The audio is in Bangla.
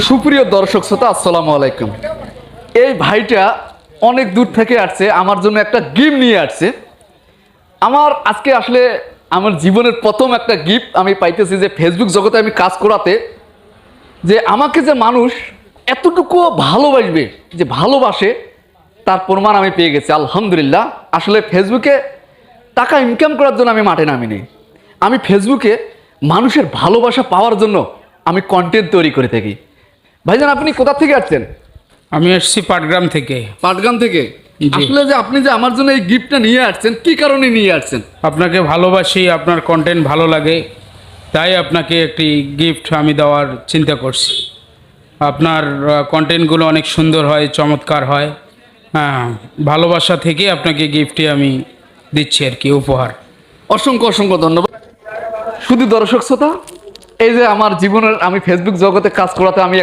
সুপ্রিয় দর্শক শ্রোতা, আসসালামু আলাইকুম। এই ভাইটা অনেক দূর থেকে আসছে, আমার জন্য একটা গিফট নিয়ে আসছে। আমার আজকে আসলে আমার জীবনের প্রথম একটা গিফট আমি পাইতেছি যে ফেসবুক জগতে আমি কাজ করাতে, যে আমাকে যে মানুষ এতটুকু ভালোবাসবে, যে ভালোবাসে, তার প্রমাণ আমি পেয়ে গেছি আলহামদুলিল্লাহ। আসলে ফেসবুকে টাকা ইনকাম করার জন্য আমি মাঠে নামিনি, আমি ফেসবুকে মানুষের ভালোবাসা পাওয়ার জন্য আমি কন্টেন্ট তৈরি করে থাকি। ভাইজান, আপনি কোথা থেকে আসছেন? আমি এসেছি পাটগ্রাম থেকে। পাটগ্রাম থেকে? জি। আসলে যে আপনি যে আমার জন্য এই গিফটটা নিয়ে আসছেন, কি কারণে নিয়ে আসছেন? আপনাকে ভালোবাসি, আপনার কন্টেন্ট ভালো লাগে, তাই আপনাকে একটি গিফট আমি দেওয়ার চিন্তা করছি। আপনার কন্টেন্টগুলো অনেক সুন্দর হয়, চমৎকার হয়। হ্যাঁ, ভালোবাসা থেকে আপনাকে গিফটটি আমি দিচ্ছি আর কি, উপহার। অসংখ্য অসংখ্য ধন্যবাদ। শুধু দর্শক শ্রোতা, এই যে আমার জীবনের আমি ফেসবুক জগতে কাজ করাতে আমি